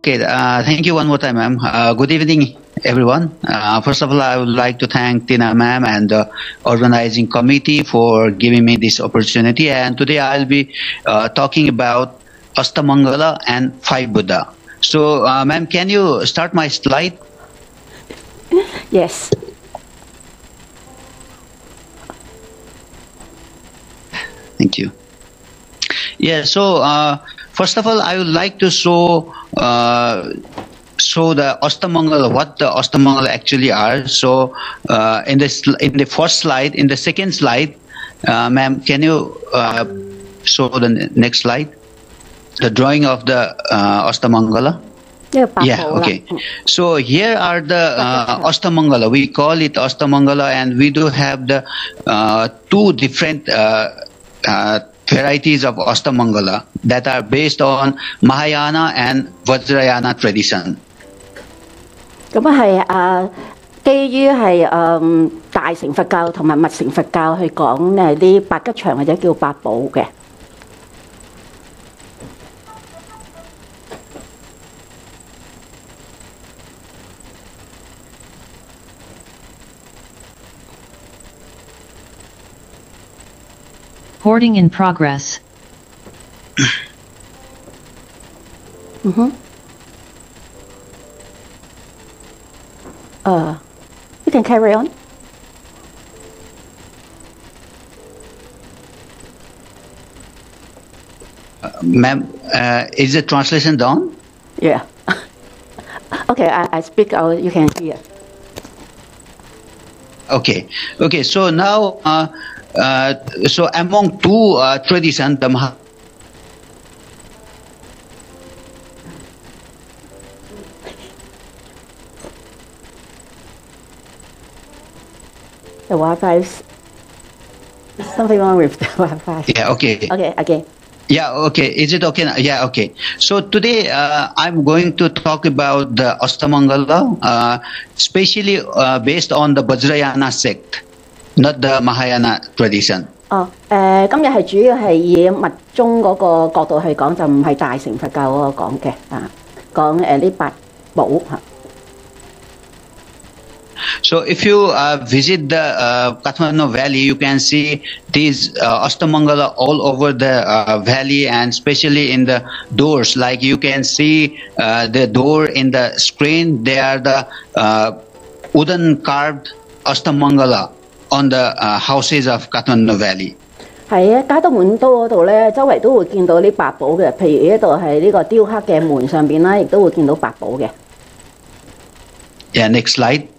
Okay, thank you one more time, ma'am. Good evening, everyone. First of all, I would like to thank Tina ma'am and the organizing committee for giving me this opportunity. And today I'll be talking about Astamangala and Five Buddha. So, ma'am, can you start my slide? Yes. Thank you. Yeah, so first of all, I would like to show the Astamangala, what the Astamangala actually are. So in the first slide, in the second slide, ma'am, can you show the next slide? The drawing of the Astamangala. Yeah, okay. So here are the Astamangala. We call it Astamangala, and we do have the two different varieties of Astamangala that are based on Mahayana and Vajrayana tradition. 咁係基於係大乘佛教同埋密乘佛教去講啲八吉祥或者叫八寶嘅。Recording in progress. You can carry on. Ma'am, is the translation done? Yeah. Okay, I speak out. You can hear. Okay. Okay. So now, so among two traditions, the The Wi-Fi is something wrong with the Wi-Fi. Yeah. Okay. Okay. Again. Yeah, okay. Is it okay? Yeah, okay. So today I'm going to talk about the Astamangala, especially based on the Vajrayana sect, not the Mahayana tradition. 今日係主要係以密宗嗰個角度去講，就唔係大乘佛教嗰個講嘅講呢八寶嚇。So if you visit the Kathmandu Valley, you can see these Astamangala all over the valley, and especially in the doors. Like you can see the door in the screen, they are the wooden carved Astamangala on the houses of Kathmandu Valley. 係啊，加德滿都嗰度咧，周圍都會見到呢八寶嘅。譬如呢度係呢個雕刻嘅門上邊啦，亦都會見到八寶嘅。Yeah, next slide.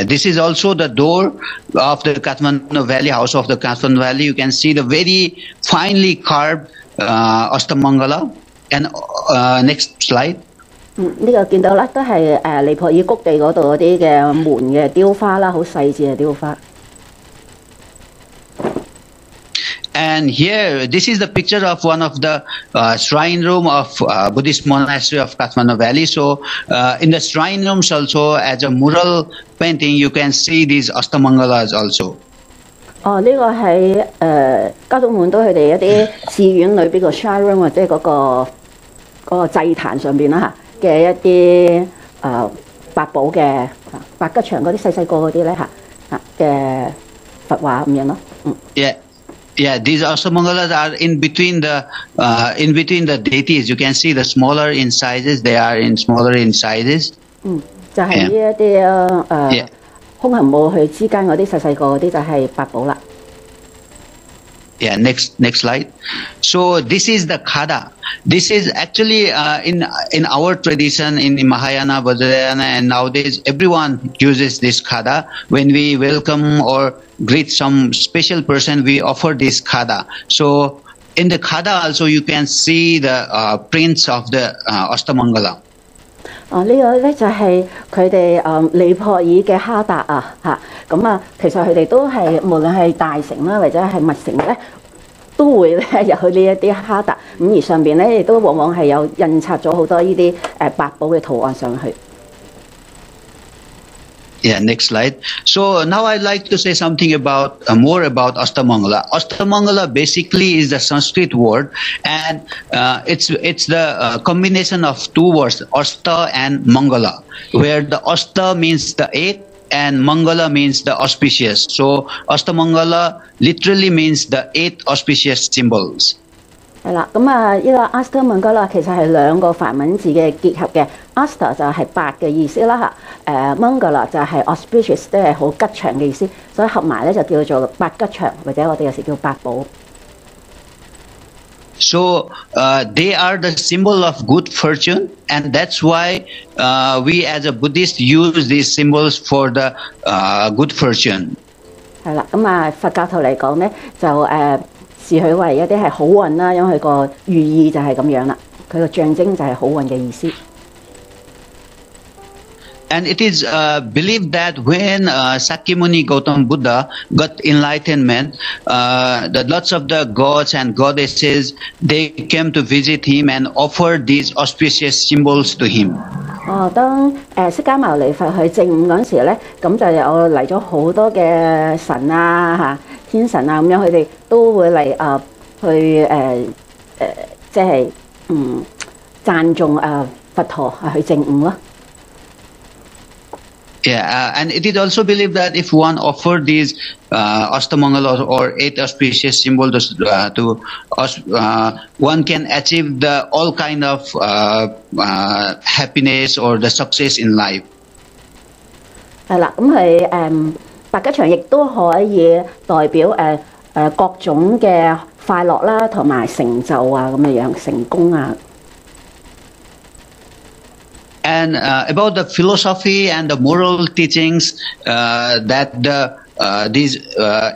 This is also the door of the Kathmandu Valley, house of the Kathmandu Valley. You can see the very finely carved Astamangala. And next slide. 呢個見到啦，都係尼泊爾谷地嗰度嗰啲嘅門嘅雕花啦，好細緻嘅雕花。And here, this is the picture of one of the shrine room of Buddhist monastery of Kathmandu Valley. So, in the shrine rooms also, as a mural painting, you can see these Astamangalas also. 呢個係加德滿都佢哋一啲寺院裏邊個 shrine room 或者嗰個祭壇上邊啦嚇嘅一啲八寶嘅八吉祥嗰啲細細個嗰啲咧嘅佛畫咁樣咯。Yeah. Yeah, these Astamangalas are in between the deities. You can see the smaller in sizes. They are smaller in sizes. 就係呢一啲空行母佢之間嗰啲細細個嗰啲就係八寶啦。Yeah, next slide. So this is the khada. This is actually in our tradition in Mahayana, Vajrayana, and nowadays everyone uses this khada. When we welcome or greet some special person, we offer this khada. So in the khada also you can see the prints of the Astamangala. 呢個咧就係佢哋尼泊爾嘅哈達咁其實佢哋都係無論係大乘啦，或者係密乘咧，都會咧有呢一啲哈達，咁而上邊咧亦都往往係有印刷咗好多呢啲八寶嘅圖案上去。Yeah, next slide. So now I'd like to say something about more about Astamangala. Astamangala basically is the Sanskrit word, and it's the combination of two words, Asta and Mangala, where the Asta means the eight and Mangala means the auspicious. So Astamangala literally means the eight auspicious symbols. 係啦，咁啊，呢個 Astamangala 其實係兩個梵文字嘅結合嘅。Asta 就係八嘅意思啦嚇，Mangala 就係 auspicious， 即係好吉祥嘅意思，所以合埋咧就叫做八吉祥，或者我哋有時叫八寶。So they are the symbol of good fortune, and that's why we as a Buddhist use these symbols for the good fortune. 係啦，咁啊佛教徒嚟講咧就視佢為一啲係好運啦，因為佢個寓意就係咁樣啦，佢個象徵就係好運嘅意思。And it is believed that when Sakyamuni Gautam Buddha got enlightenment, lots of the gods and goddesses, they came to visit him and offered these auspicious symbols to him. 當釋迦牟尼佛去證悟嗰陣時咧，咁就有嚟咗好多嘅神啊、天神啊咁樣，佢哋都會嚟去即係讚頌佛陀去證悟咯。Yeah, and it is also believed that if one offered these Astamangala or eight auspicious symbols one can achieve all kind of happiness or the success in life. 係啦，咁係八吉祥亦都可以代表各種嘅快樂啦，同埋成就啊咁嘅樣，成功啊。And about the philosophy and the moral teachings that these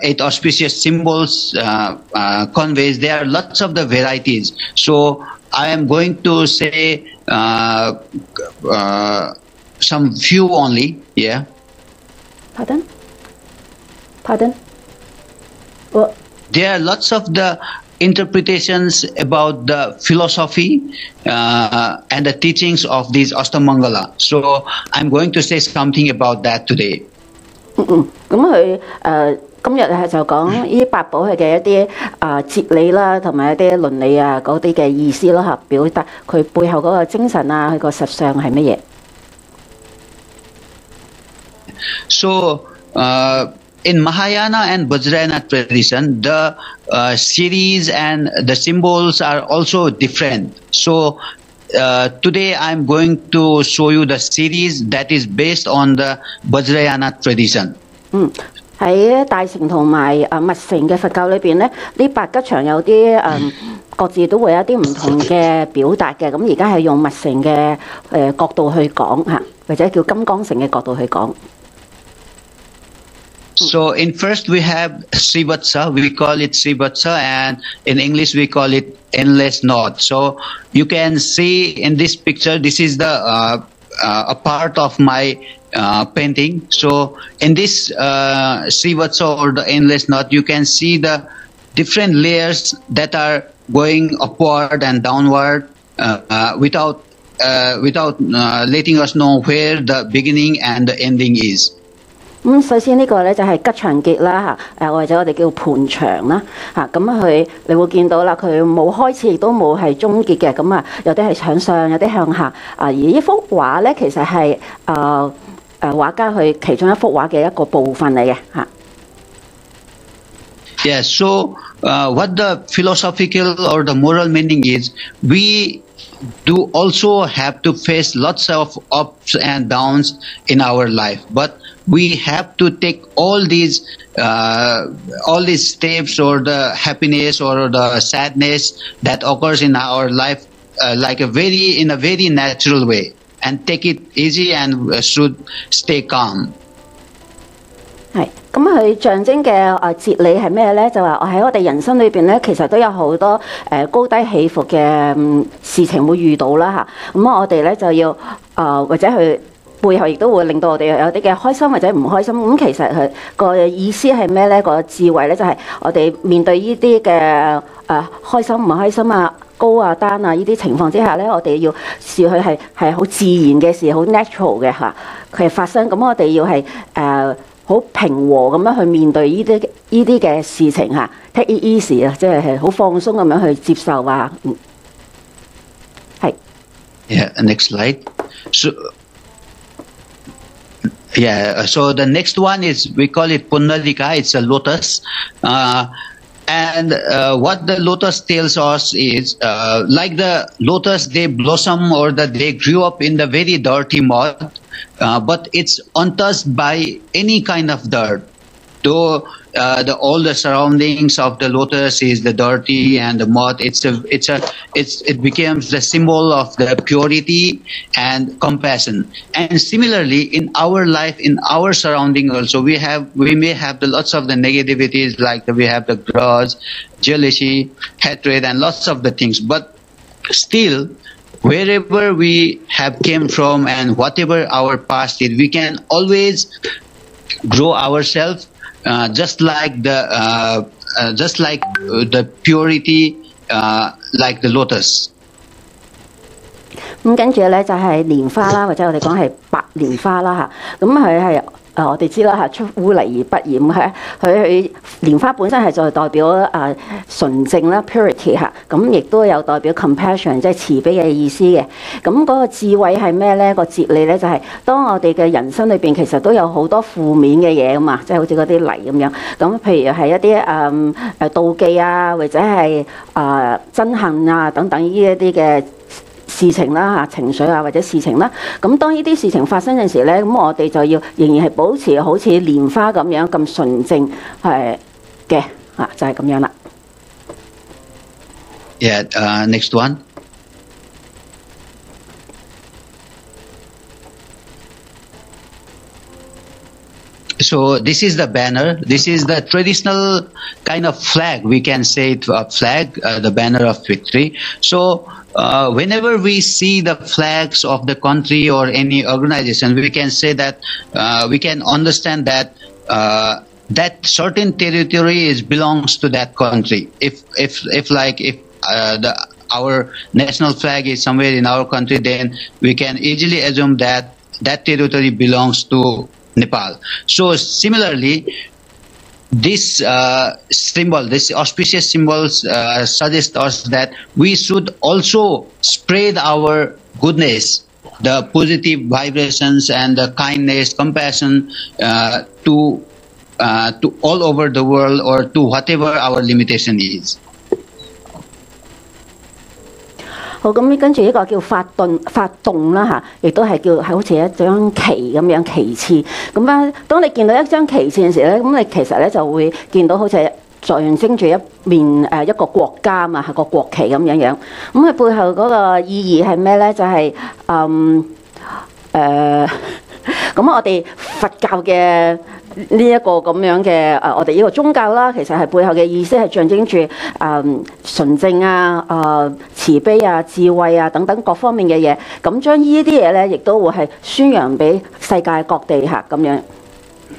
eight auspicious symbols conveys, there are lots of the varieties. So I am going to say some few only. Yeah. Pardon? Well, there are lots of the interpretations about the philosophy and the teachings of these Astamangala. So I'm going to say something about that today. 咁佢今日係就講呢八寶佢嘅一啲哲理啦，同埋一啲倫理啊嗰啲嘅意思咯嚇，表達佢背後嗰個精神啊，佢個實相係乜嘢。So in Mahayana and Bajracharya tradition, the series and the symbols are also different. So today I'm going to show you the series that is based on the Bajracharya tradition. 喺大乘同埋密乘嘅佛教裏邊咧，呢八吉祥有啲各自都會有一啲唔同嘅表達嘅。咁而家係用密乘嘅角度去講嚇，或者叫金剛乘嘅角度去講。So in first we have Srivatsa, we call it Srivatsa, and in English we call it endless knot. So you can see in this picture, this is the a part of my painting. So in this Srivatsa or the endless knot, you can see the different layers that are going upward and downward without letting us know where the beginning and the ending is. 首先呢個咧就係吉祥結啦嚇，或者我哋叫盤祥啦嚇，咁佢你會見到啦，佢冇開始亦都冇係終結嘅，咁啊有啲係向上，有啲向下而呢幅畫咧其實係畫家佢其中一幅畫嘅一個部分嚟嘅嚇。Yeah, so what the philosophical or the moral meaning is, we do also have to face lots of ups and downs in our life, but we have to take all these steps or the happiness or the sadness that occurs in our life like in a very natural way, and take it easy and should stay calm. 係，咁佢象徵嘅哲理係咩咧？就話我喺我哋人生裏邊咧，其實都有好多高低起伏嘅事情會遇到啦嚇。咁我哋咧就要或者去背後亦都會令到我哋有啲嘅開心或者唔開心。咁其實佢個意思係咩咧？個智慧咧就係我哋面對呢啲嘅開心唔開心啊、高啊、單啊呢啲情況之下咧，我哋要視佢係好自然嘅事，好 natural 嘅嚇，佢係發生。咁我哋要係好平和咁樣去面對呢啲嘅事情嚇 ，take it easy 啊，即係好放鬆咁樣去接受啊。係。Yeah, next slide. So the next one is, we call it Pundalika, it's a lotus. And what the lotus tells us is, like the lotus, they blossom or they grew up in the very dirty mud, but it's untouched by any kind of dirt. Though all the surroundings of the lotus is the dirty and the mud, it becomes the symbol of the purity and compassion. And similarly, in our life, in our surrounding also, we may have lots of the negativities, like we have the grudge, jealousy, hatred, and lots of the things. But still, wherever we have came from and whatever our past is, we can always grow ourselves. Just like the purity, like the lotus. 咁跟住咧就係蓮花啦，或者我哋講係白蓮花啦嚇。咁佢係我哋知啦嚇，出污泥而不染佢蓮花本身係就代表純正啦 purity 嚇。咁亦都有代表 compassion 即係慈悲嘅意思嘅。咁嗰個智慧係咩咧？個哲理咧就係當我哋嘅人生裏邊其實都有好多負面嘅嘢㗎嘛，即係好似嗰啲泥咁樣。咁譬如係一啲妒忌啊，或者係憎恨啊等等呢一啲嘅事情啦嚇，情緒啊或者事情啦，咁當呢啲事情發生嘅時咧，咁我哋就要仍然係保持好似蓮花咁樣咁純正嘅就係咁樣啦。Yeah, next one. So this is the banner. This is the traditional kind of flag. We can say it a flag, the banner of victory. So whenever we see the flags of the country or any organization, we can say that we can understand that that certain territory belongs to that country. If our national flag is somewhere in our country, then we can easily assume that that territory belongs to Nepal. So similarly, this symbol, this auspicious symbols suggest us that we should also spread our goodness, the positive vibrations and the kindness, compassion to all over the world or to whatever our limitation is. 好，咁跟住呢個叫發動啦嚇，亦都係叫好似一張旗咁樣旗幟。咁啊，當你見到一張旗幟嘅時咧，咁你其實咧就會見到好似象徵住一面一個國家嘛，係個國旗咁樣樣。咁佢背後嗰個意義係咩咧？就係咁我哋佛教嘅呢一個咁樣嘅我哋呢個宗教啦，其實係背後嘅意思係象徵住純正啊、慈悲啊、智慧啊等等各方面嘅嘢。咁將呢啲嘢咧，亦都會係宣揚俾世界各地嚇咁樣，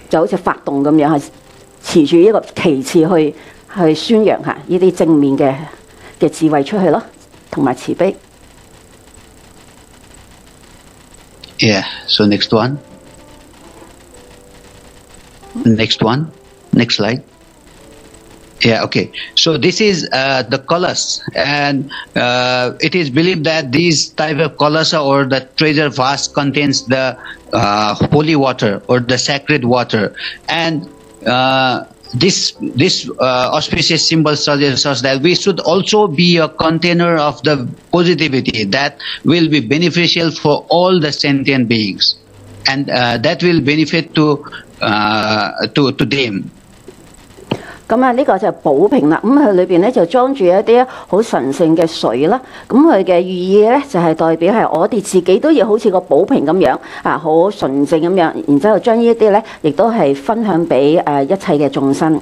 就好似發動咁樣，係持住呢個旗幟去宣揚嚇呢啲正面嘅智慧出去咯，同埋慈悲。Yeah. So next one. Next one. Next slide. Yeah, okay. So this is the colors, and it is believed that these type of colors or the treasure vase contains the holy water or the sacred water, and this auspicious symbol suggests us that we should also be a container of the positivity that will be beneficial for all the sentient beings, and that will benefit to them. 咁啊，呢個就係寶瓶啦。咁佢裏邊咧就裝住一啲好神聖嘅水啦。咁佢嘅寓意咧就係代表係我哋自己都要好似個寶瓶咁樣啊，好純正咁樣。然之後將呢一啲咧，亦都係分享俾一切嘅眾生。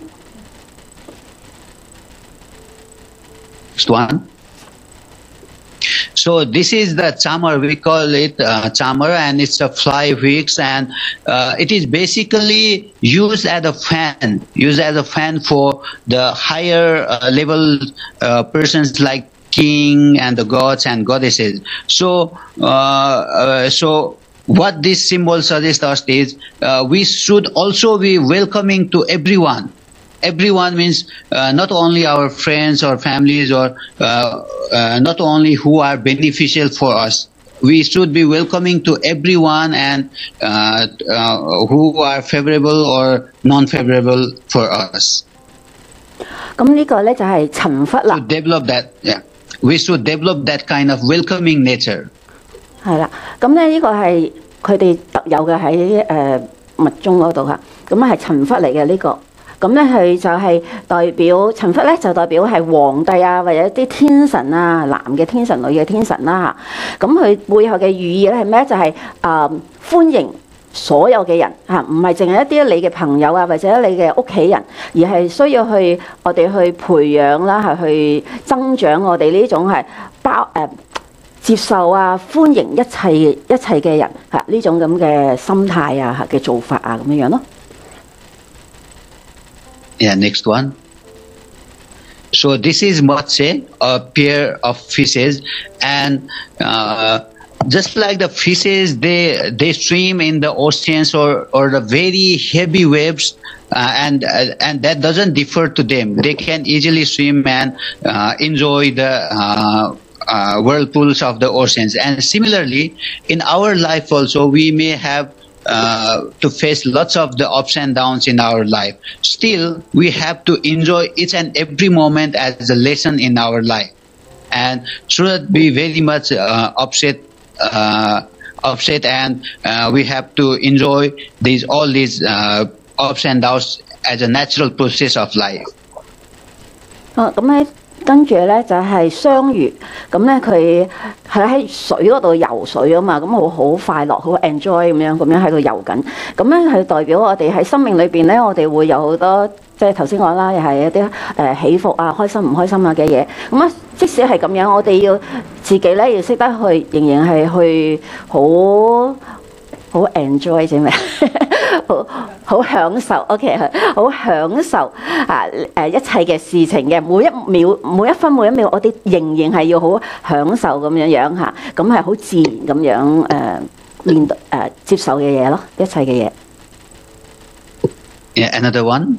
Next one. So this is the chamar. We call it chamar, and it's a fly wicks, and it is basically used as a fan. Used as a fan for the higher level persons like king and the gods and goddesses. So what this symbol suggests us is we should also be welcoming to everyone. Everyone means not only our friends or families, or not only who are beneficial for us. We should be welcoming to everyone, and who are favorable or non-favorable for us. 咁呢個咧就係陳忽啦。To develop that, yeah, we should develop that kind of welcoming nature. 係啦，咁咧呢個係佢哋特有嘅喺密宗嗰度嚇，咁係陳忽嚟嘅呢個。咁咧佢就係代表陳忽咧，就代表係皇帝啊，或者啲天神啊，男嘅天神、女嘅天神啦嚇。咁佢背後嘅寓意咧係咩？就係歡迎所有嘅人嚇，唔係淨係一啲你嘅朋友啊，或者你嘅屋企人，而係需要我哋去培養啦，係去增長我哋呢種係接受啊、歡迎一切嘅人嚇呢種咁嘅心態啊嘅做法啊咁樣咯。Yeah, next one. So this is Matsya, a pair of fishes, and just like the fishes, they swim in the oceans or the very heavy waves, and that doesn't differ to them. They can easily swim and enjoy the whirlpools of the oceans. And similarly, in our life also, we may have to face lots of the ups and downs in our life. Still, we have to enjoy each and every moment as a lesson in our life, and should not be very much upset, and we have to enjoy all these ups and downs as a natural process of life. 咁咧。跟住咧就係雙魚，咁咧佢係喺水嗰度游水啊嘛，咁好快樂，好 enjoy 咁樣喺度游緊。咁咧係代表我哋喺生命裏邊咧，我哋會有好多即係頭先講啦，又係一啲起伏啊、開心唔開心啊嘅嘢。咁啊，即使係咁樣，我哋要自己咧要識得去，仍然係去好 enjoy 啫咩？好享受 ，OK， 好享受一切嘅事情嘅每一秒、每一分、每一秒，我哋仍然係要好享受咁樣嚇，咁係好自然咁樣面對接受嘅嘢咯，一切嘅嘢。Yeah, another one.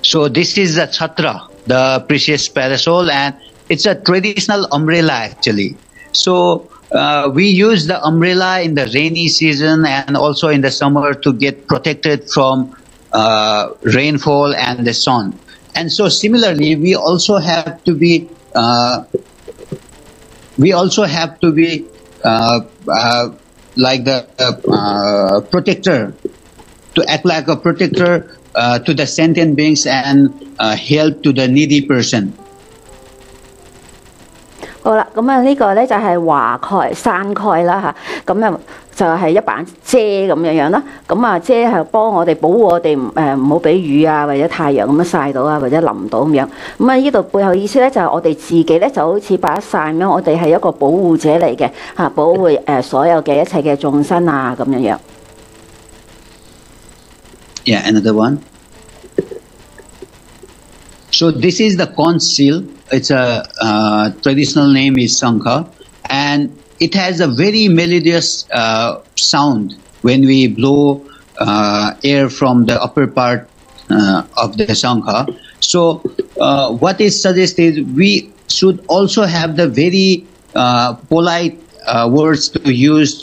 So this is the chhatra, the precious parasol, and it's a traditional umbrella actually. So we use the umbrella in the rainy season and also in the summer to get protected from rainfall and the sun. And so similarly, we also have to be like the protector, to act like a protector to the sentient beings and help to the needy person. 好啦，咁啊呢個咧就係華蓋、山蓋啦嚇，咁啊就係一板遮咁樣啦。咁啊遮係幫我哋保護我哋唔好俾雨啊或者太陽咁樣曬到啊或者淋到咁樣。咁啊呢度背後意思咧就係我哋自己咧就好似把傘咁樣，我哋係一個保護者嚟嘅嚇，保護所有嘅一切嘅眾生啊咁樣樣。Yeah, another one. So this is the conch seal. Its traditional name is Shankha, and it has a very melodious sound when we blow air from the upper part of the Shankha. So what it suggests is we should also have the very polite words to use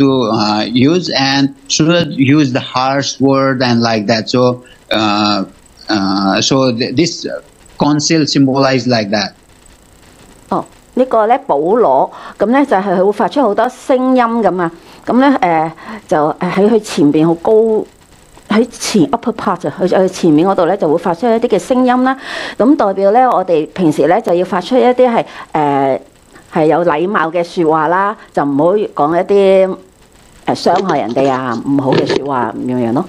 and should not use the harsh word and like that. So this conch seal symbolizes like that. 呢個咧保羅咁咧就係佢會發出好多聲音咁啊，咁咧就喺佢前邊好高喺前 upper part 佢前面嗰度咧就會發出一啲嘅聲音啦，咁代表咧我哋平時咧就要發出一啲係有禮貌嘅説話啦，就唔好講一啲傷害人哋啊唔好嘅説話咁樣咯。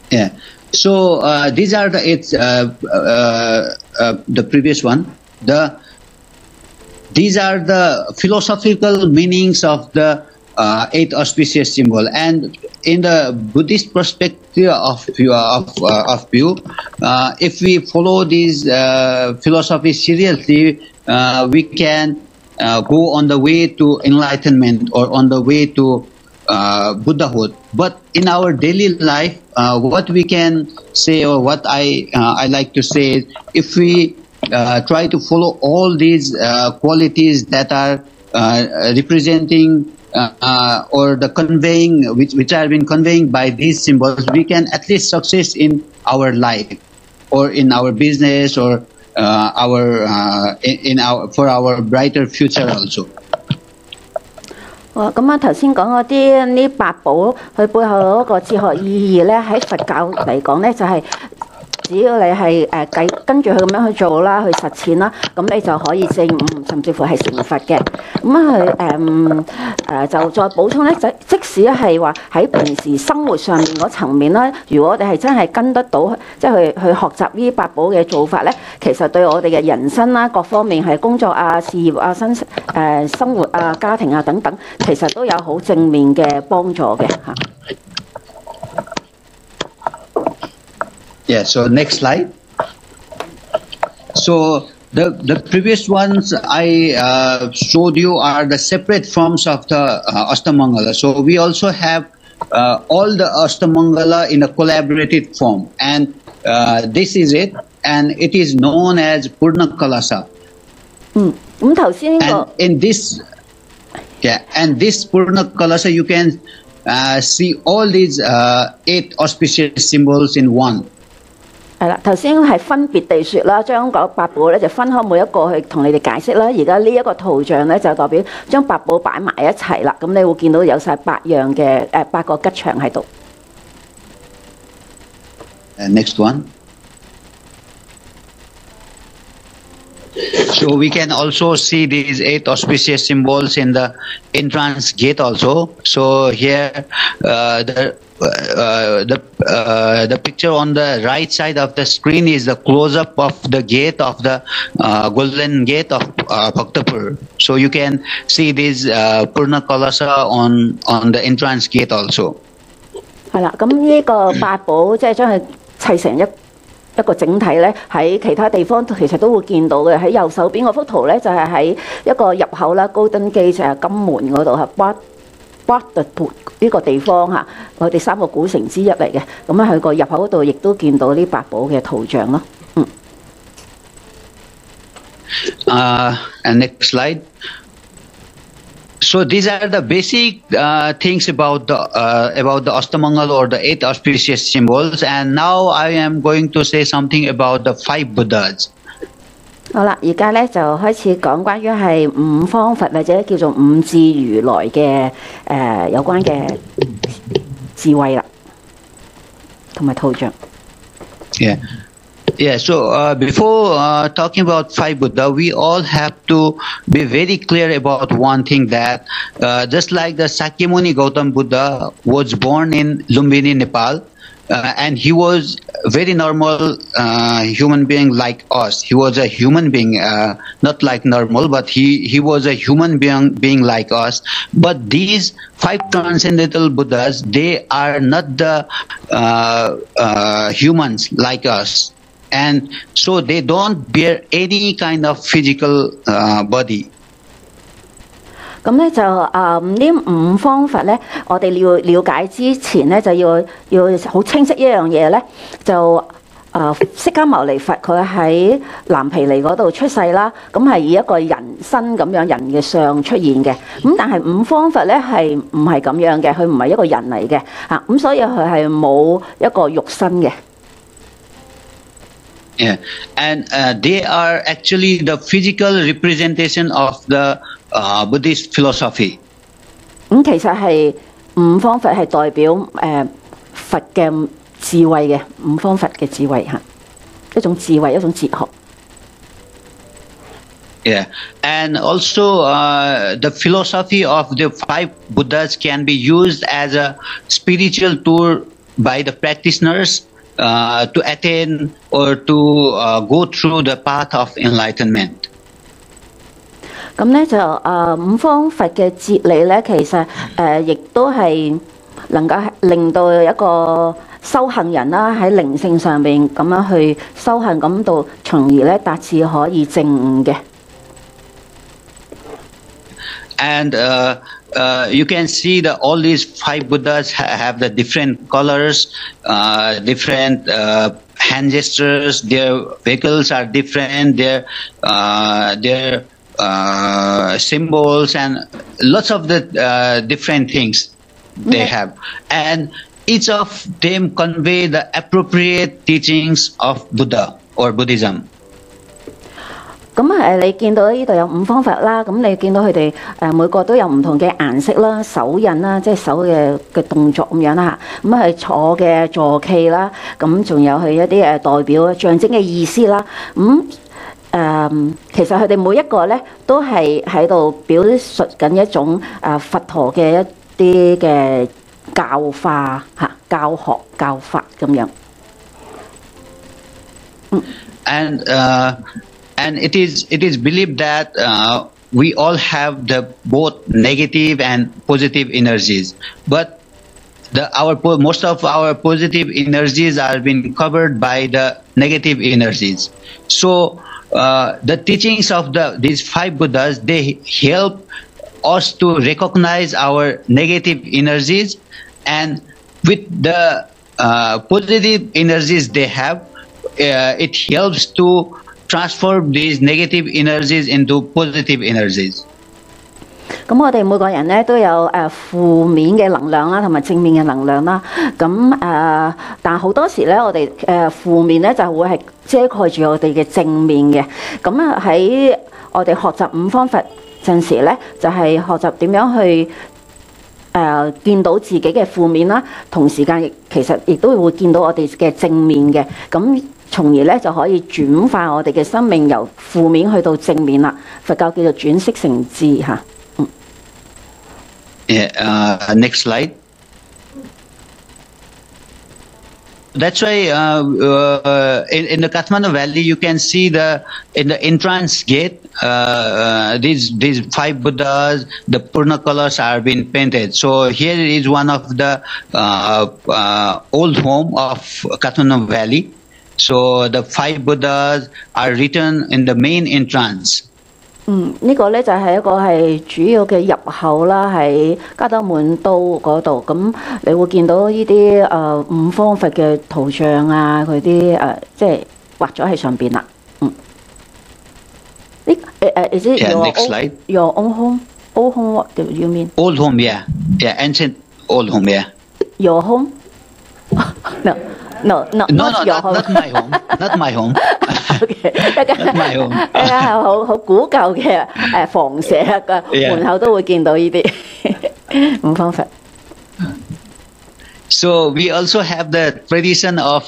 Yeah. So these are the previous one. these are the philosophical meanings of the eight auspicious symbol. And in the Buddhist perspective of view, if we follow these philosophy seriously, we can go on the way to enlightenment or on the way to Buddhahood. But in our daily life, what we can say, or what I like to say is, if we try to follow all these qualities that are representing or the conveying, which have been conveying by these symbols, we can at least success in our life, or in our business, or for our brighter future also. 咁頭先講嗰啲呢八寶，佢背後嗰個哲學意義咧，喺佛教嚟講咧，就係只要你係跟住佢咁樣去做啦，去實踐啦，咁你就可以證悟，甚至乎係成佛嘅。咁佢就再補充咧，即使係話喺平時生活上面嗰層面啦，如果我哋係真係跟得到，即係去學習呢八寶嘅做法咧，其實對我哋嘅人生啦、各方面係工作啊、事業啊、生活啊、家庭啊等等，其實都有好正面嘅幫助嘅嚇。Yeah, so next slide. So the previous ones I showed you are the separate forms of the Astamangala. So we also have all the Astamangala in a collaborative form, and this is it, and it is known as Purna Kalasa. And in this, and this Purna Kalasa, you can see all these 8 auspicious symbols in one. 係啦，頭先係分別地説啦，將嗰八寶咧就分開每一個去同你哋解釋啦。而家呢一個圖像咧就代表將八寶擺埋一齊啦。咁你會見到有晒8樣嘅8個吉祥喺度。Next one. So we can also see these 8 auspicious symbols in the entrance gate also. So here the picture on the right side of the screen is the close-up of the gate of the golden gate of Bhaktapur. So you can see this Purna Kalasa on the entrance gate also. 係啦，咁呢個八寶即係將佢砌成一個整體咧，喺其他地方其實都會見到嘅。喺右手邊嗰幅圖咧，就係喺一個入口啦 ，Golden Gate 就係金門嗰度嚇 ，Bajracharya 呢個地方嚇，我哋3個古城之一嚟嘅。咁喺個入口嗰度亦都見到呢八寶嘅圖像咯。And next slide. So these are the basic things about the Astamangala or the 8 auspicious symbols. And now I am going to say something about the 5 Buddhas. 好啦，而家咧就開始講關於係5方佛或者叫做5智如來嘅有關嘅智慧啦，同埋圖像。Yeah, so before talking about 5 Buddha, we all have to be very clear about one thing, that just like the Sakyamuni Gautam Buddha was born in Lumbini, Nepal, and he was very normal human being like us. He was a human being, not like normal, but he was a human being like us. But these 5 transcendental Buddhas, they are not the humans like us. And so they don't bear any kind of physical body. 咁咧就呢5方佛咧，我哋要了解之前咧，就要好清晰一樣嘢咧，就釋迦牟尼佛佢喺藍毗尼嗰度出世啦，咁係以一個人身咁樣人嘅相出現嘅。咁但係5方佛咧係唔係咁樣嘅？佢唔係一個人嚟嘅嚇，咁所以佢係冇一個肉身嘅。Yeah, and they are actually the physical representation of the Buddhist philosophy. 咁其實係5方佛係代表佛嘅智慧嘅5方佛嘅智慧嚇，一種智慧，一種哲學。Yeah, and also the philosophy of the 5 Buddhas can be used as a spiritual tool by the practitioners to attain or to go through the path of enlightenment. 咁咧就五方佛嘅哲理咧，其實亦都係能夠令到一個修行人啦喺靈性上面咁樣去修行，咁到從而咧達至可以證悟嘅。And you can see that all these five Buddhas have the different colors, different hand gestures. Their vehicles are different. Their symbols and lots of the different things they have. And each of them convey the appropriate teachings of Buddha or Buddhism. 咁你見到呢度有五方佛啦，咁你見到佢哋每個都有唔同嘅顏色啦、手印啦，即係手嘅動作咁樣啦嚇。咁係坐嘅坐騎啦，咁仲有佢一啲代表象徵嘅意思啦。其實佢哋每一個咧都係喺度表述緊一種佛陀嘅一啲嘅教化嚇、教學、教法咁樣。And it is believed that we all have the both negative and positive energies, but most of our positive energies are being covered by the negative energies. So the teachings of these five Buddhas, they help us to recognize our negative energies, and with the positive energies they have, it helps to transform these negative energies into positive energies. 咁我哋每個人咧都有負面嘅能量啦，同埋正面嘅能量啦。咁但好多時咧，我哋負面咧就會係遮蓋住我哋嘅正面嘅。咁喺我哋學習五方佛陣時咧，就係學習點樣去見到自己嘅負面啦，同時間其實亦都會見到我哋嘅正面嘅。咁從而咧就可以轉化我哋嘅生命由負面去到正面啦。佛教叫做轉識成智嚇。Next slide. That's why in the Kathmandu Valley you can see in the entrance gate these five Buddhas, the Purna colors are being painted. So here is one of the old home of Kathmandu Valley. So the five Buddhas are written in the main entrance. 呢個咧就係一個係主要嘅入口啦，喺加德滿都嗰度。咁你會見到呢啲五方佛嘅圖像啊，佢啲即係畫咗喺上邊啦。Is it your own home? Old home? What do you mean? Old home, yeah, ancient old home, yeah. Your home? No, not your home. Not my home. Not my home. Okay, not my home. 好古舊嘅房舍嘅門口都會見到呢啲五方佛。So we also have the tradition of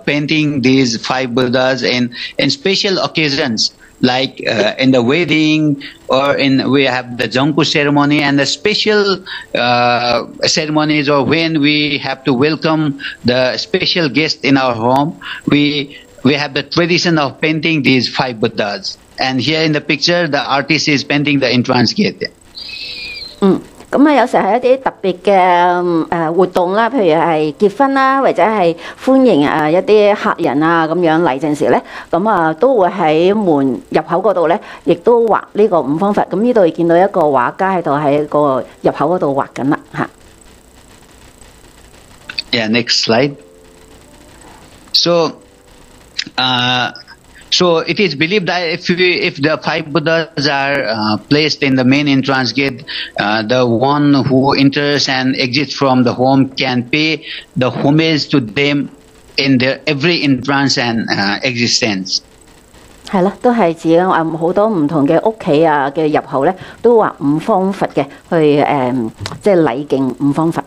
painting these five Buddhas in special occasions, like in the wedding, or we have the Zongku ceremony and the special ceremonies, or when we have to welcome the special guest in our home, we have the tradition of painting these five Buddhas. And here in the picture, the artist is painting the entrance gate. 咁有時係一啲特別嘅活動啦，譬如係結婚啦，或者係歡迎一啲客人啊咁樣嚟陣時咧，咁都會喺門入口嗰度咧，亦都畫呢個五方佛。咁呢度見到一個畫家喺度喺個入口嗰度畫緊啦嚇。Yeah, next slide. So it is believed that if the five Buddhas are placed in the main entrance gate, the one who enters and exits from the home can pay the homage to them in their every entrance and existence. 係啦，都係指好多唔同嘅屋企嘅入口咧，都畫五方佛嘅，去即係禮敬五方佛。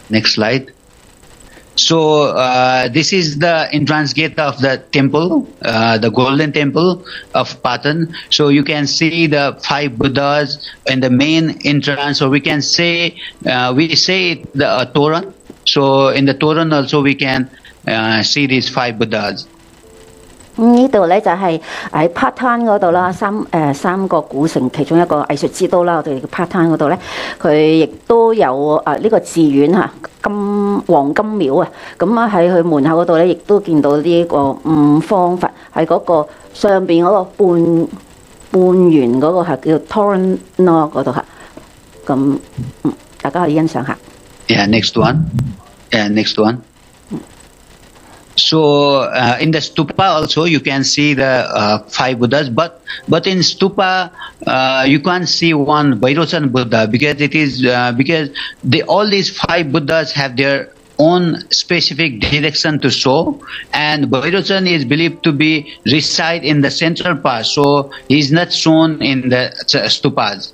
Next slide. So this is the entrance gate of the temple, the golden temple of Patan. So you can see the five Buddhas in the main entrance. So we can say, we say the Toran. So in the Toran also we can see these five Buddhas. 呢度咧就係喺 Patan 嗰度啦，三個古城其中一個藝術之都啦，我哋叫 Patan 嗰度咧，佢亦都有呢個寺院嚇黃金廟啊，咁啊喺佢門口嗰度咧，亦都見到呢個五方佛喺嗰個上邊嗰個半圓嗰個係叫 Toron 嗰度嚇，咁大家可以欣賞下。Yeah, next one. Yeah, next one. So in the stupa also you can see the 5 Buddhas, but in stupa you can't see one Bajracharya Buddha because it is because all these 5 Buddhas have their own specific direction to show, and Bajracharya is believed to be reside in the central part, so he is not shown in the stupas.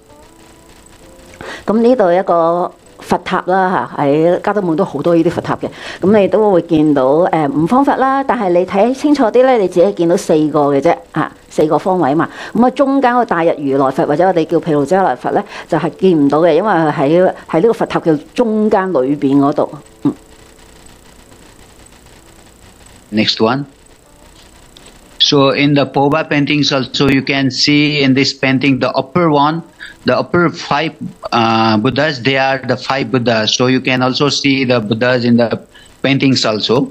咁呢度一個佛塔啦嚇，喺加德滿都好多呢啲佛塔嘅，咁你都會見到五方佛啦，但係你睇清楚啲咧，你只係見到4個嘅啫嚇，4個方位嘛。咁啊中間個大日如來佛或者我哋叫毗盧遮那佛咧，就係見唔到嘅，因為喺呢個佛塔嘅中間裏邊嗰度。Next one. So in the Poba paintings also you can see in this painting the upper one, the upper 5 Buddhas, they are the 5 Buddhas. So you can also see the Buddhas in the paintings also.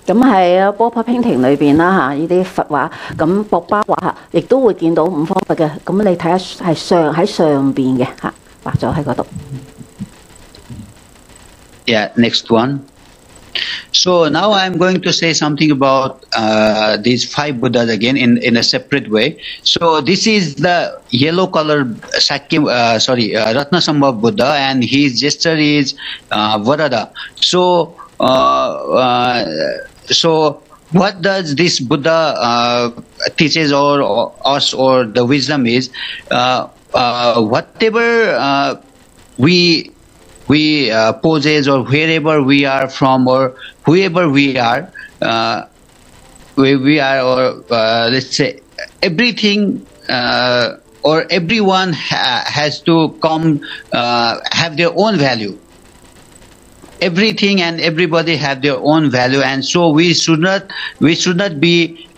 咁喺波巴 painting 裏邊啦嚇，呢啲佛畫，咁博巴畫嚇，亦都會見到五方佛嘅。咁你睇下係喺上邊嘅嚇，畫咗喺嗰度。Yeah, next one. So now I'm going to say something about these 5 Buddhas again in a separate way. So this is the yellow colored Ratnasambhav Buddha, and his gesture is Varada. So what does this Buddha teaches us or the wisdom is whatever we poses or wherever we are from or whoever we are, let's say everything or everyone has to come have their own value. Everything and everybody have their own value, and so we should not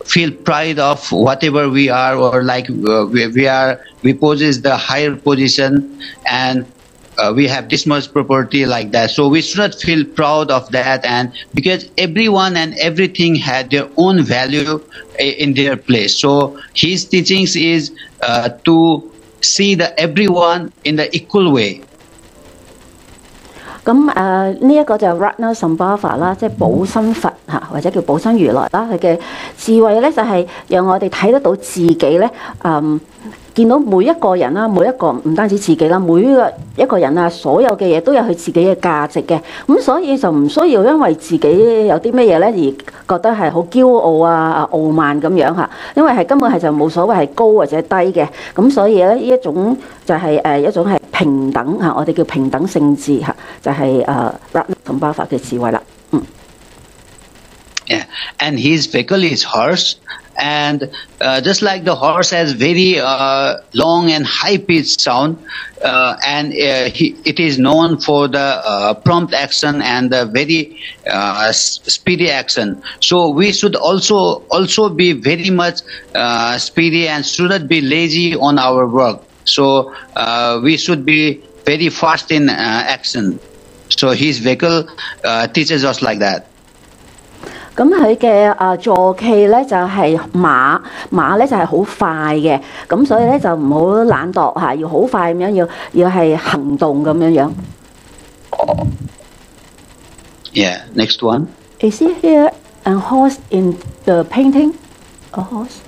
feel pride of whatever we are or like we possess the higher position and we have this much property like that. So we should not feel proud of that, and because everyone and everything had their own value in their place. So his teachings is to see the everyone in the equal way. 咁呢一個就 Ratnasambhava 啦，即係寶生佛嚇，或者叫寶生如來啦。佢嘅智慧咧就係讓我哋睇得到自己咧，見到每一個人啦，每一個唔單止自己啦，每一個人啊，所有嘅嘢都有佢自己嘅價值嘅。咁所以就唔需要因為自己有啲咩嘢咧而覺得係好驕傲啊、傲慢咁樣嚇，因為係根本係就冇所謂係高或者低嘅。咁所以咧呢一種就係一種係平等嚇，我哋叫平等性智嚇，就係Ratnasambhava嘅智慧啦。Yeah, and his vehicle is horse, and just like the horse has very long and high-pitched sound, and it is known for the prompt action and the very speedy action. So we should also be very much speedy and should not be lazy on our work. So we should be very fast in action. So his vehicle teaches us like that. 咁佢嘅坐騎咧就係馬咧就係好快嘅，咁所以咧就唔好懶惰嚇，要好快咁樣，要係行動咁樣。Yeah, next one. Is it here a horse in the painting? A horse?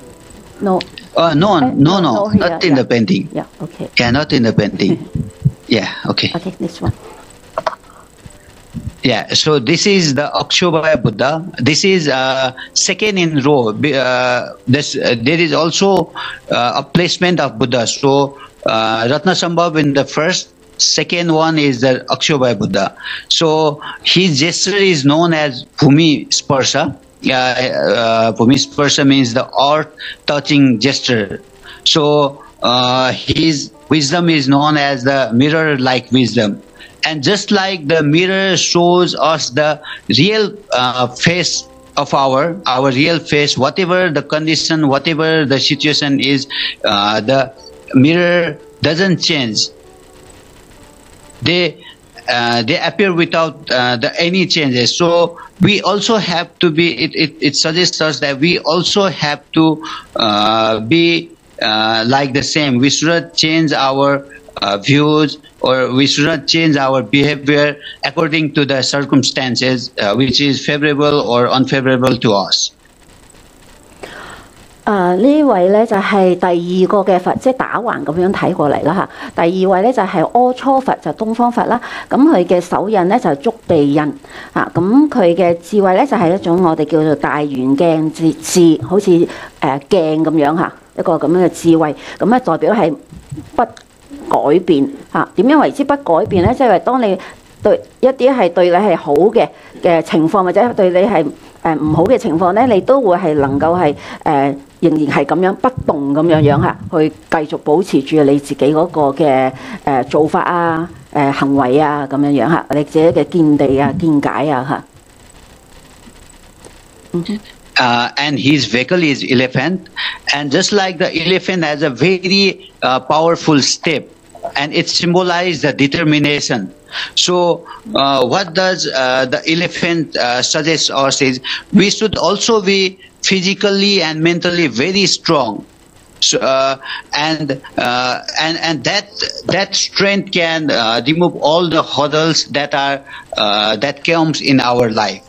No. No, here, not in the painting. Yeah, okay. Yeah, not in the painting. Yeah, okay. Okay, next one. Yeah, so this is the Akshobhaya Buddha. This is second in row. There is also a placement of Buddha. So Ratnasambhav in the first, second one is the Akshobhaya Buddha. So his gesture is known as Bhumi Sparsha. Bhumi Sparsha means the earth touching gesture. So his wisdom is known as the mirror-like wisdom. And just like the mirror shows us the real face of our real face, whatever the condition, whatever the situation is, the mirror doesn't change. They appear without any changes. So we also have to be. It suggests us that we also have to be like the same. We shouldn't change our views, or we shouldn't change our behavior according to the circumstances, which is favorable or unfavorable to us. 呢位咧就係第二個嘅佛，即係打橫咁樣睇過嚟啦嚇。第二位咧就係阿初佛，就東方佛啦。咁佢嘅手印咧就係足地印嚇。咁佢嘅智慧咧就係一種我哋叫做大圓鏡智，好似鏡咁樣嚇，一個咁樣嘅智慧。咁咧代表係不改變嚇。點樣為之不改變咧？即係話當你對一啲係對你係好嘅情況，或者對你係唔好嘅情況咧，你都會係能夠係仍然係咁樣不動咁樣嚇，去繼續保持住你自己嗰個嘅做法啊、行為啊咁樣嚇，你自己嘅見地啊、見解啊嚇。And his vehicle is elephant, and just like the elephant has a very powerful step, and it symbolizes the determination. So what does the elephant suggest us is we should also be physically and mentally very strong. So, and that strength can remove all the hurdles that comes in our life.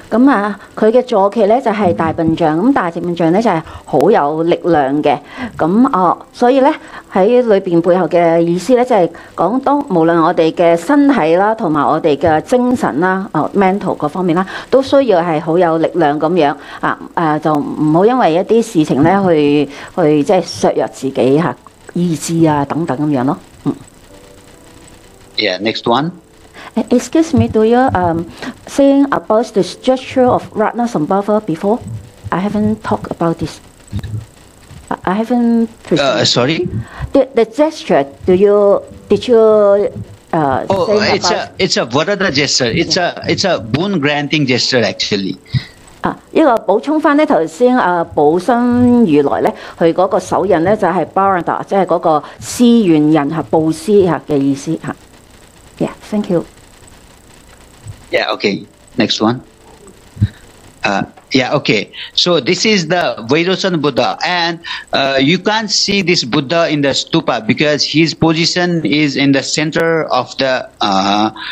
咁啊，佢嘅坐騎咧就係大笨象，咁大隻笨象咧就係好有力量嘅。咁所以咧喺裏邊背後嘅意思咧，就係講當無論我哋嘅身體啦，同埋我哋嘅精神啦，mental 嗰方面啦，都需要係好有力量咁樣就唔好因為一啲事情咧去即係削弱自己嚇意志啊等等咁樣咯。Yeah, next one. Excuse me, do you saying about the gesture of Ratna Sambhava before? I haven't talked about this. I haven't. Sorry. The gesture. Did you? It's a Varada gesture. It's a boon granting gesture actually. 呢個補充翻咧，頭先寶生如來咧，佢嗰個手印咧就係 Bharata， 即係嗰個施願印嚇，布施嚇嘅意思嚇。Yeah, thank you. Yeah, okay. Next one. Yeah, okay. So this is the Vairocana Buddha, and you can't see this Buddha in the stupa because his position is in the center of the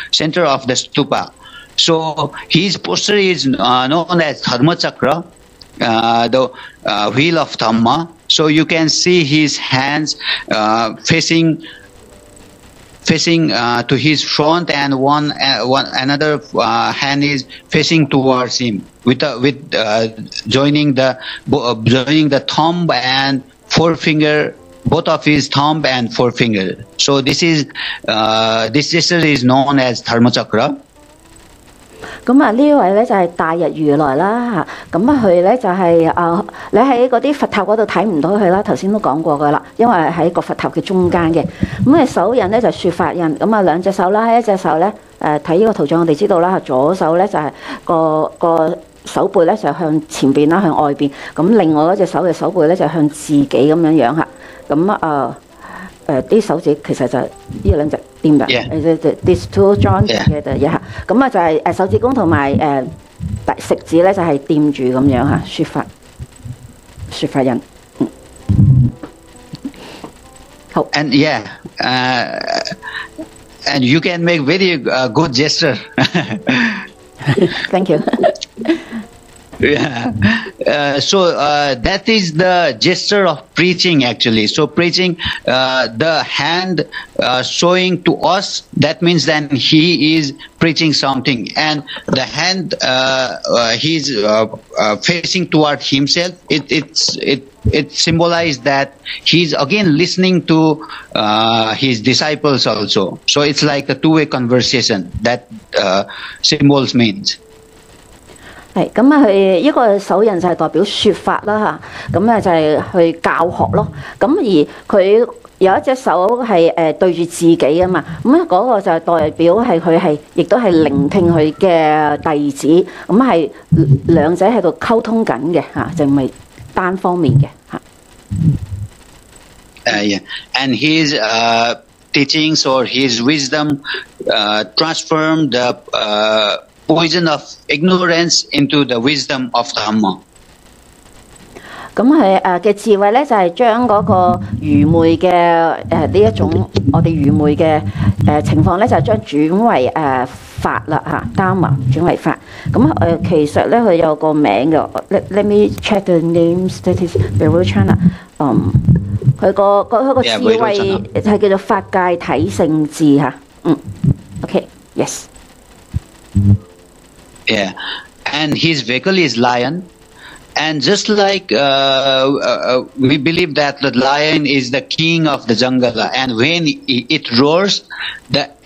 stupa. So his posture is known as Dharmachakra, the wheel of Dhamma. So you can see his hands facing to his front, and one another hand is facing towards him with joining the thumb and forefinger, both of his thumb and forefinger. So this gesture is known as Dharmachakra. 咁呢位咧就係大日如來啦嚇，咁佢咧就係你喺嗰啲佛塔嗰度睇唔到佢啦，頭先都講過噶啦，因為喺個佛塔嘅中間嘅，咁佢手印咧就説法印，咁兩隻手啦，一隻手咧睇呢個圖像我哋知道啦，左手咧就係個手背咧就向前邊啦，向外邊，咁另外嗰隻手嘅手背咧就向自己咁樣樣嚇，咁啲手指其實就呢兩隻掂嘅，these two joints together 嚇，咁就係手指公同埋食指咧就係掂住咁樣嚇，説法印。好。And yeah, and you can make very good gesture. Thank you. Yeah. So that is the gesture of preaching actually. So preaching, the hand showing to us, that means then he is preaching something, and the hand he's facing toward himself. It symbolizes that he's again listening to his disciples also. So it's like a two-way conversation that symbols means. 係咁佢呢個手印就係代表説法啦嚇，咁就係去教學咯。咁而佢有一隻手係對住自己啊嘛，咁嗰個就代表係佢係亦都係聆聽佢嘅弟子，咁係兩者喺度溝通緊嘅嚇，就唔係單方面嘅嚇。Yeah. And his teachings or his wisdom transform the poison of ignorance into the wisdom of Dhamma. 咁係嘅智慧咧，就係將嗰個愚昧嘅呢一種我哋愚昧嘅情況咧，就係將轉為法啦嚇，Dhamma 轉為法。咁其實咧佢有個名嘅，let me check the names that is Bajracharya。佢個智慧係叫做法界體性智嚇。OK，yes。Yeah, and his vehicle is lion. And just like we believe that the lion is the king of the jungle, and when it roars,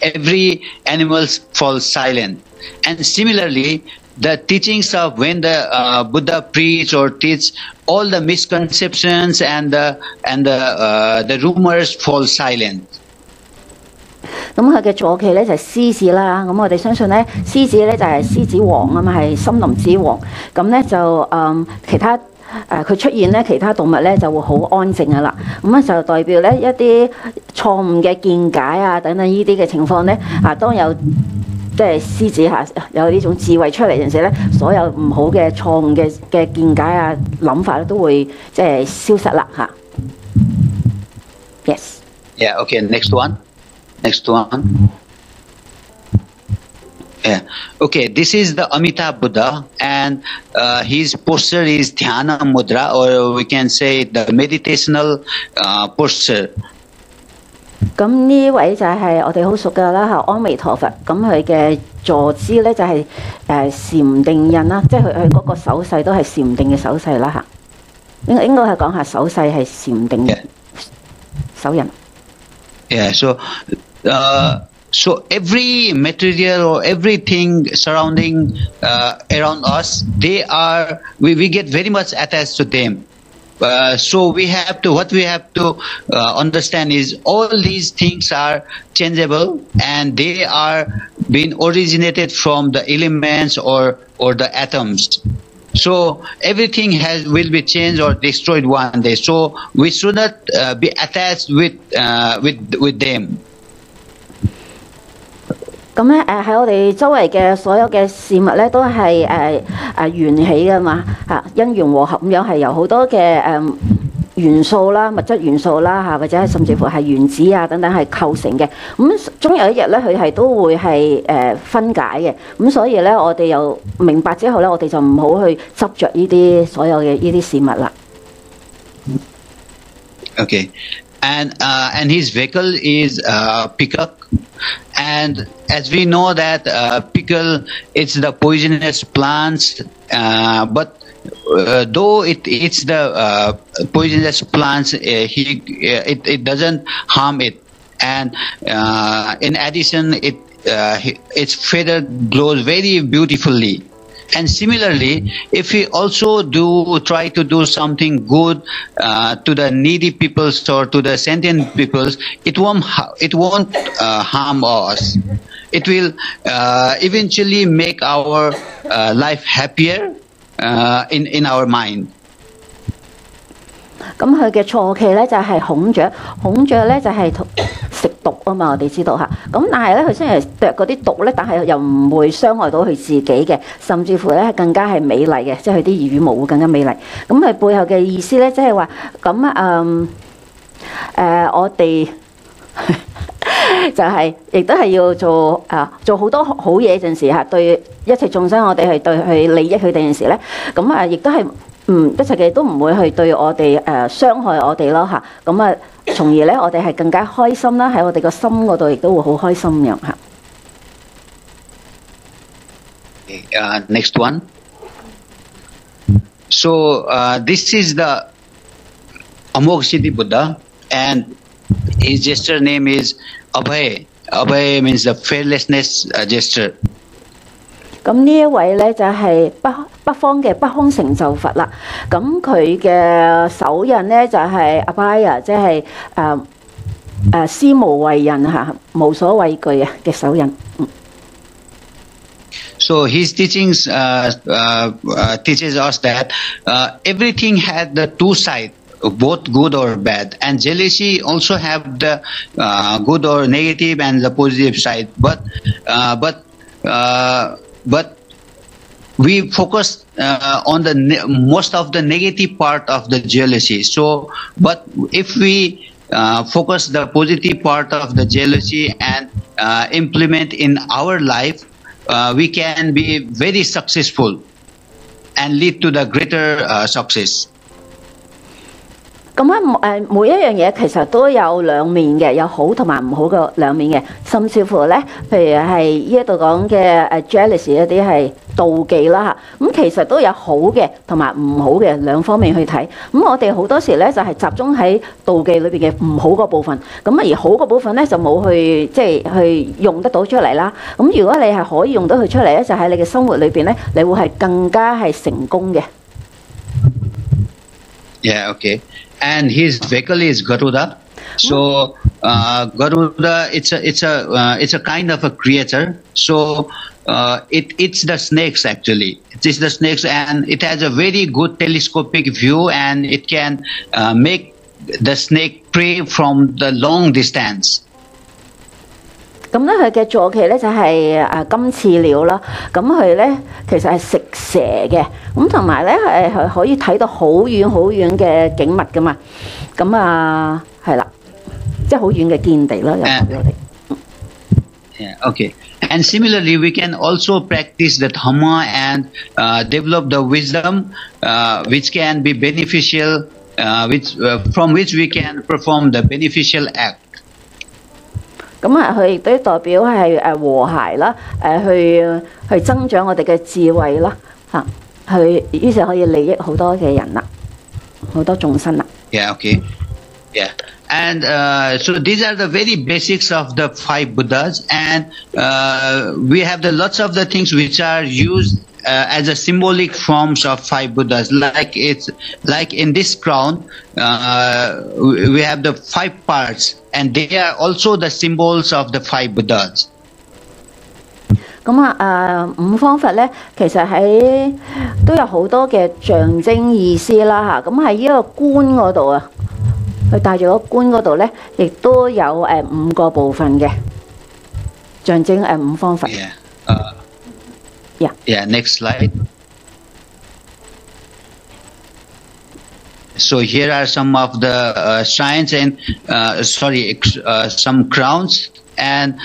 every animal falls silent. And similarly, the teachings of when the Buddha preach or teach, all the misconceptions and the rumors fall silent. 咁佢嘅坐騎咧就係獅子啦，咁我哋相信咧獅子咧就係獅子王啊嘛，係森林之王。咁咧就其他佢出現咧，其他動物咧就會好安靜噶啦。咁啊就代表咧一啲錯誤嘅見解啊等等呢啲嘅情況咧當有即係獅子有呢種智慧出嚟陣時咧，所有唔好嘅錯誤嘅見解啊諗法咧都會即係消失啦嚇。Yes. Yeah. Okay. Next one. Yeah. Okay, this is the Amitabha Buddha, and his posture is Dhyana Mudra, or we can say the meditational posture. 咁呢位就係我哋好熟㗎啦嚇，阿彌陀佛。咁佢嘅坐姿咧就係禪定印啦，即係佢嗰個手勢都係禪定嘅手勢啦嚇。應該係講下手勢係禪定嘅手印。Yeah. So every material or everything surrounding around us, we get very much attached to them. So what we have to understand is all these things are changeable, and they are being originated from the elements or the atoms. So everything will be changed or destroyed one day. So we should not be attached with them. 咁咧喺我哋周圍嘅所有嘅事物咧，都係緣起㗎嘛嚇，因緣和合咁樣係由好多嘅元素啦、物質元素啦嚇，或者甚至乎係原子啊等等係構成嘅。咁終有一日咧，佢係都會係分解嘅。咁所以咧，我哋又明白之後咧，我哋就唔好去執着呢啲所有嘅呢啲事物啦。Okay. And his vehicle is peacock, and as we know that pickle it's the poisonous plants, but though it eats the poisonous plants, it doesn't harm it, and in addition its feather glows very beautifully. And similarly, if we also try to do something good to the needy peoples or to the sentient peoples, it won't harm us. It will eventually make our life happier in our mind. 咁佢嘅坐騎咧就係孔雀，孔雀咧就係食毒啊嘛，我哋知道嚇。咁但係咧佢雖然係啄嗰啲毒咧，但係又唔會傷害到佢自己嘅，甚至乎咧更加係美麗嘅，即係佢啲羽毛會更加美麗。咁佢背後嘅意思咧，即係話咁我哋就係亦都係要做好多好嘢陣時嚇，對一切眾生我哋係對佢利益佢哋陣時咧，咁亦都係。一切嘅都唔會去對我哋傷害我哋咯嚇，咁從而咧我哋係更加開心啦，喺我哋個心嗰度亦都會好開心樣嚇。Next one. So this is the Amoghasiddhi Buddha, and his gesture name is Abhay. Abhay means the fearlessness gesture. 咁呢一位咧就係北方嘅北空成就佛啦。咁佢嘅手印咧就係阿巴呀，即係施無畏人嚇，無所畏懼嘅手印。So his teachings teaches us that everything had the two sides, both good or bad, and jealousy also have the good or negative and the positive side. But we focus on the most of the negative part of the jealousy. So, but if we focus the positive part of the jealousy and implement in our life, we can be very successful and lead to the greater success. 咁每一樣嘢其實都有兩面嘅，有好同埋唔好嘅兩面嘅，甚至乎咧，譬如係呢一度講嘅jealousy 一啲係妒忌啦嚇，咁其實都有好嘅同埋唔好嘅兩方面去睇。咁我哋好多時咧就係集中喺妒忌裏邊嘅唔好個部分，咁而好個部分咧就冇去即係去用得到出嚟啦。咁如果你係可以用到佢出嚟咧，就喺你嘅生活裏邊咧，你會係更加係成功嘅。Yeah, okay. And his vehicle is Garuda. So Garuda, it's a kind of a creature. So it eats the snakes actually. It eats the snakes, and it has a very good telescopic view, and it can make the snake prey from the long distance. 咁咧佢嘅坐騎咧就係金翅鳥啦，咁佢咧其實係食蛇嘅，咁同埋咧係可以睇到好遠好遠嘅景物噶嘛，咁係啦，即係好遠嘅見地啦，又話俾我哋。Yeah, okay. And similarly, we can also practice the Dhamma and develop the wisdom, which can be beneficial, from which we can perform the beneficial act. 咁佢亦都代表係和諧啦，去增長我哋嘅智慧啦，去於是可以利益好多嘅人啦，好多眾生啦。Yeah, okay. Yeah. And so these are the very basics of the five Buddhas, and we have the lots of the things which are used as a symbolic forms of five Buddhas. Like in this crown, we have the five parts, and they are also the symbols of the five Buddhas. 咁五方佛咧，其實都有好多嘅象徵意思啦嚇。咁喺呢個冠嗰度啊，佢戴住個冠嗰度咧，亦都有五個部分嘅象徵五方佛。Yeah. Next slide. So here are some of the shrines and some crowns, and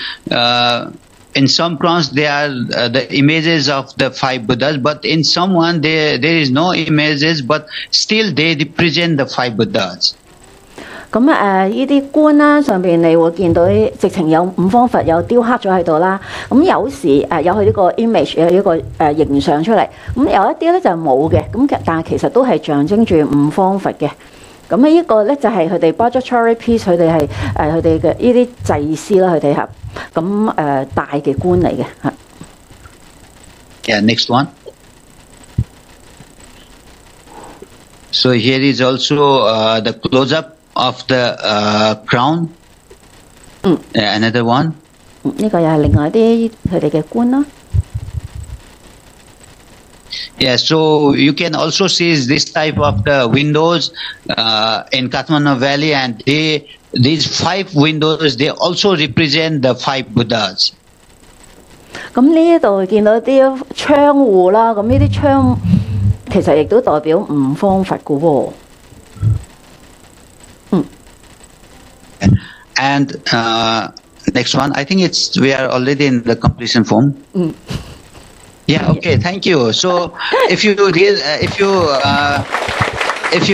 in some crowns there are the images of the five Buddhas, but in some one there is no images, but still they represent the five Buddhas. 咁呢啲冠啦，上邊你會見到直情有五方佛有雕刻咗喺度啦。咁有時有佢呢個 image 有一個形象出嚟，咁有一啲咧就冇嘅。咁但係其實都係象徵住五方佛嘅。咁呢個咧就係佢哋 Bajracharya piece， 佢哋係佢哋嘅呢啲祭司啦，佢哋係咁戴嘅冠嚟嘅嚇。Yeah, next one. So here is also the close-up of the crown. Another one. 呢個又係另外啲佢哋嘅冠啦。Yeah, so you can also see this type of the windows in Kathmandu Valley, and these five windows they also represent the five Buddhas. 咁呢一度見到啲窗戶啦，咁呢啲窗其實亦都代表五方佛嘅喎。And next one, I think we are already in the completion form. Yeah, okay, thank you. So if you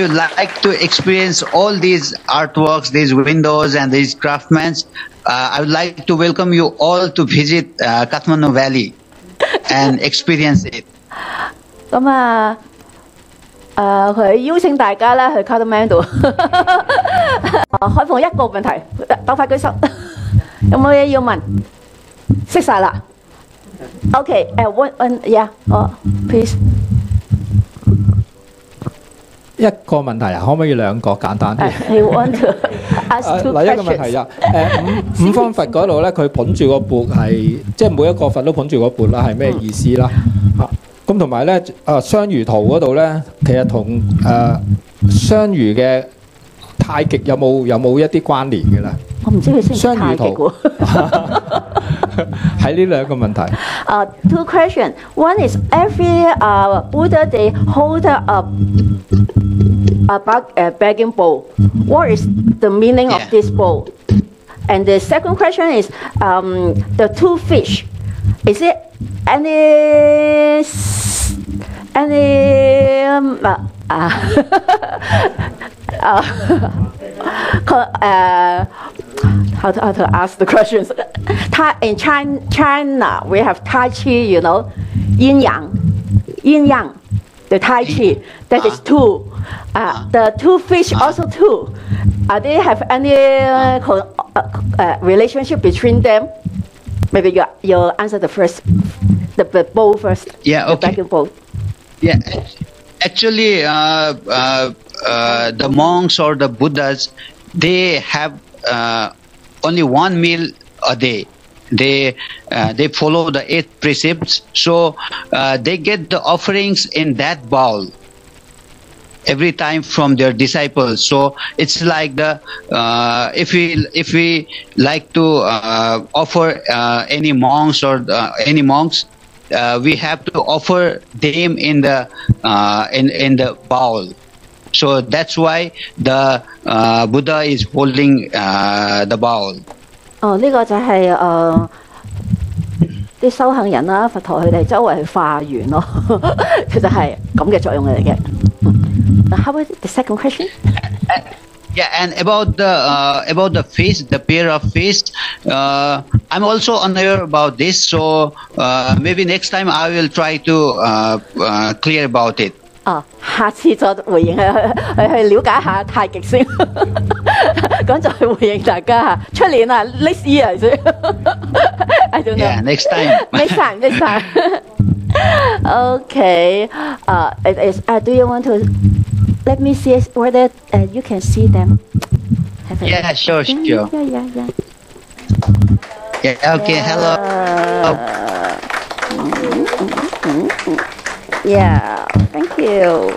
like to experience all these artworks, these windows and these craftsmen, I would like to welcome you all to visit Kathmandu Valley and experience it. 咁佢邀請大家咧去 Kathmandu 開放一個問題，鬥快舉手，有冇嘢要問？識晒啦。Okay, yeah, please. 一個問題啊，可唔可以兩個簡單啲？ You want to? 嗱，一個問題就五方佛嗰度咧，佢捧住個缽係即係每一個佛都捧住個缽啦，係咩意思啦？咁同埋咧雙魚圖嗰度咧，其實同雙魚嘅太極有冇一啲關聯嘅咧？我唔知佢識太極喎。喺呢兩個問題。Two questions. One is every Buddha they hold a begging bowl. What is the meaning of this bowl? And the second question is the two fish. Is it any how to ask the questions? In China, we have Tai-Chi, you know, yin yang, the Tai-Chi. That is two. The two fish also two. They have any relationship between them? Maybe you answer the first, the bowl first. Yeah, okay. The begging bowl. Yeah, actually, the monks or the Buddhas, they have only one meal a day. They follow the 8 precepts, so they get the offerings in that bowl every time from their disciples. So it's like the if we like to offer any monks or any monks, we have to offer them in the bowl. So that's why the Buddha is holding the bowl. 呢個就係啲修行人啦，佛陀佢哋周圍去化緣咯，其實係咁嘅作用嚟嘅。How about the second question? Yeah, and about the fish, the pair of fish, I'm also unaware about this. So maybe next time I will try to clear about it. 下次再回應去了解下太極先，咁再回應大家嚇。出年啊 ，next year 先。I don't know. Yeah, next time. Next time. Okay. It is. Do you want to let me see whether you can see them? Yeah, sure. Yeah. Yeah. Okay. Hello. Yeah, thank you.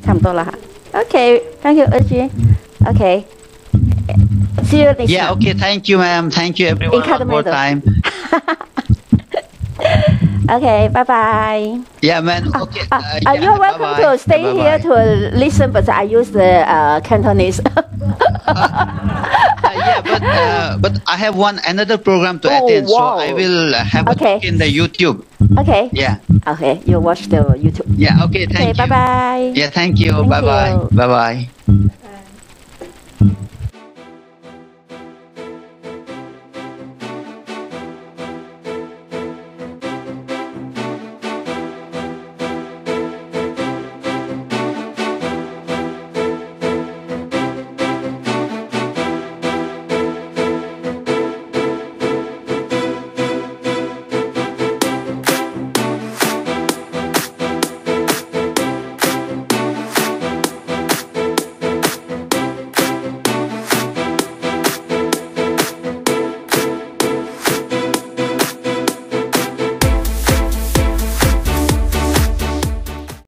差唔多啦嚇。Okay, thank you, Uji. Okay, see you next time. Yeah, okay. Thank you, ma'am. Thank you, everyone. One more time. Okay, bye bye. Yeah, man. Okay. You're welcome to stay here to listen, but I use the Cantonese. Yeah, but I have another program to attend, so I will have a look in the YouTube. Okay. Yeah. Okay, you watch the YouTube. Yeah. Okay. Thank you. Bye bye. Yeah. Thank you. Bye bye. Bye bye.